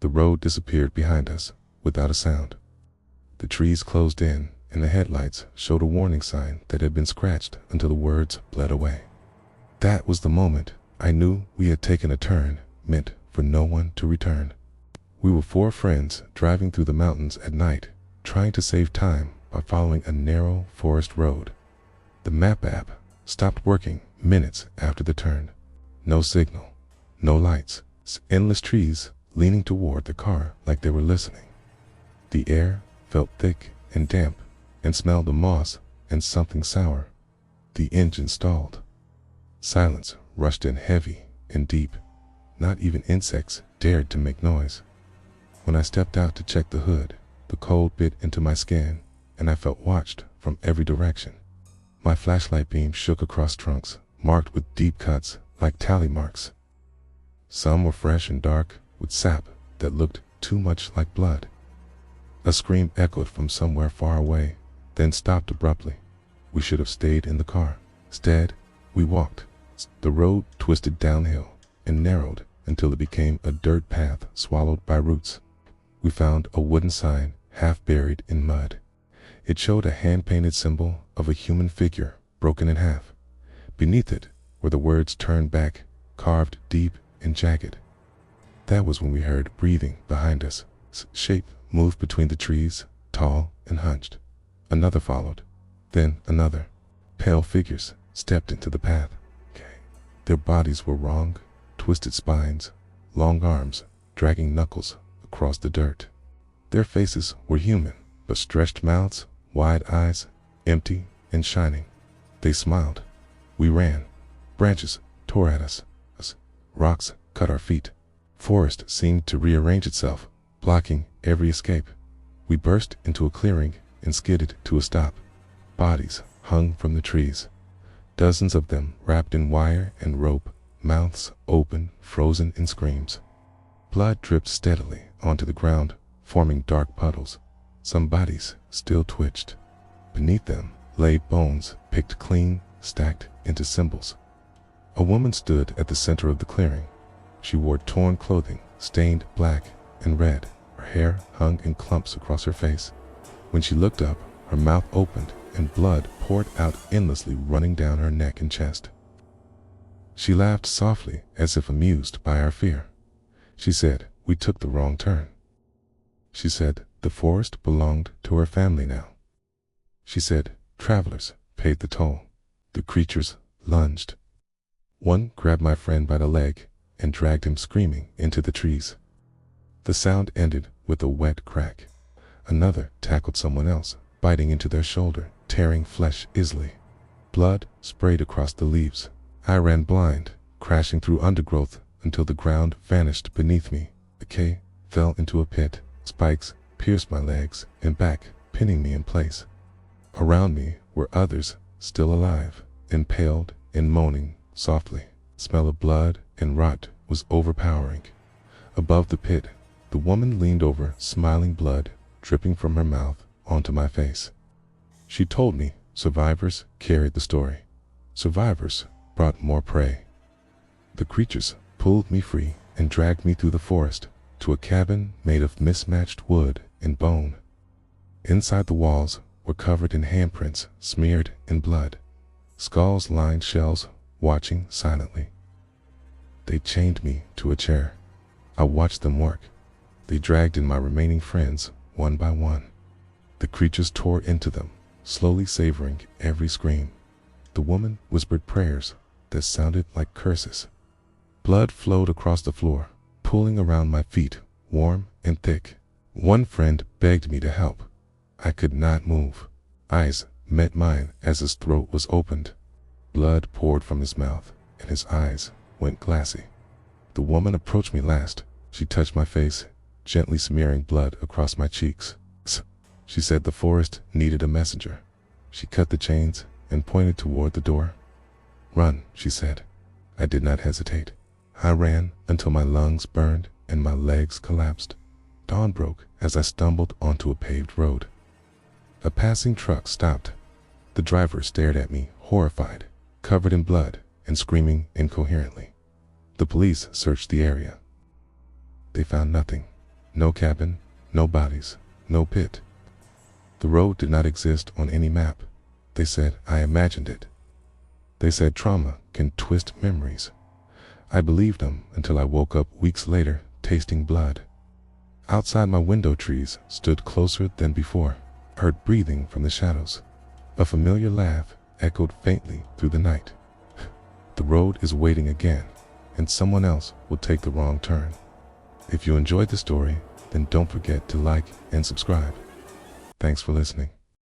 The road disappeared behind us without a sound. The trees closed in, and the headlights showed a warning sign that had been scratched until the words bled away. That was the moment I knew we had taken a turn meant for no one to return. We were 4 friends driving through the mountains at night, trying to save time by following a narrow forest road. The map app stopped working minutes after the turn. No signal, no lights, endless trees leaning toward the car like they were listening. The air felt thick and damp and smelled of moss and something sour. The engine stalled. Silence rushed in heavy and deep. Not even insects dared to make noise. When I stepped out to check the hood, the cold bit into my skin and I felt watched from every direction. My flashlight beam shook across trunks, marked with deep cuts like tally marks. Some were fresh and dark, with sap that looked too much like blood. A scream echoed from somewhere far away, then stopped abruptly. We should have stayed in the car. Instead, we walked. The road twisted downhill and narrowed until it became a dirt path swallowed by roots. We found a wooden sign half buried in mud. It showed a hand-painted symbol of a human figure broken in half. Beneath it were the words "Turn back," carved deep and jagged. That was when we heard breathing behind us. Shape moved between the trees, tall and hunched. Another followed, then another. Pale figures stepped into the path. Their bodies were wrong, twisted spines, long arms dragging knuckles across the dirt. Their faces were human, but stretched mouths, wide eyes, empty and shining. They smiled. We ran. Branches tore at us. Rocks cut our feet. Forest seemed to rearrange itself, blocking every escape. We burst into a clearing and skidded to a stop. Bodies hung from the trees. Dozens of them wrapped in wire and rope, mouths open, frozen in screams. Blood dripped steadily onto the ground, forming dark puddles. Some bodies still twitched. Beneath them lay bones picked clean, stacked into symbols. A woman stood at the center of the clearing. She wore torn clothing, stained black and red. Her hair hung in clumps across her face. When she looked up, her mouth opened and blood poured out endlessly, running down her neck and chest. She laughed softly, as if amused by our fear. She said, "We took the wrong turn." She said, "The forest belonged to her family now." She said, "Travelers paid the toll." The creatures lunged. One grabbed my friend by the leg and dragged him screaming into the trees. The sound ended with a wet crack. Another tackled someone else, biting into their shoulder, tearing flesh easily. Blood sprayed across the leaves. I ran blind, crashing through undergrowth until the ground vanished beneath me. The K fell into a pit. Spikes pierced my legs and back, pinning me in place. Around me were others still alive, impaled and moaning softly. The smell of blood and rot was overpowering. Above the pit, the woman leaned over, smiling, blood dripping from her mouth onto my face. She told me survivors carried the story. Survivors brought more prey. The creatures pulled me free and dragged me through the forest to a cabin made of mismatched wood and bone. Inside, the walls were covered in handprints smeared in blood. Skulls lined shelves, watching silently. They chained me to a chair. I watched them work. They dragged in my remaining friends one by one. The creatures tore into them, slowly savoring every scream. The woman whispered prayers that sounded like curses. Blood flowed across the floor, pooling around my feet, warm and thick. One friend begged me to help. I could not move. Eyes met mine as his throat was opened. Blood poured from his mouth, and his eyes went glassy. The woman approached me last. She touched my face, gently smearing blood across my cheeks. She said the forest needed a messenger. She cut the chains and pointed toward the door. "Run," she said. I did not hesitate. I ran until my lungs burned and my legs collapsed. Dawn broke as I stumbled onto a paved road. A passing truck stopped. The driver stared at me, horrified, covered in blood and screaming incoherently. The police searched the area. They found nothing. No cabin, no bodies, no pit. The road did not exist on any map. They said I imagined it. They said trauma can twist memories. I believed them until I woke up weeks later, tasting blood. Outside my window, trees stood closer than before, heard breathing from the shadows. A familiar laugh echoed faintly through the night. The road is waiting again, and someone else will take the wrong turn. If you enjoyed the story, then don't forget to like and subscribe. Thanks for listening.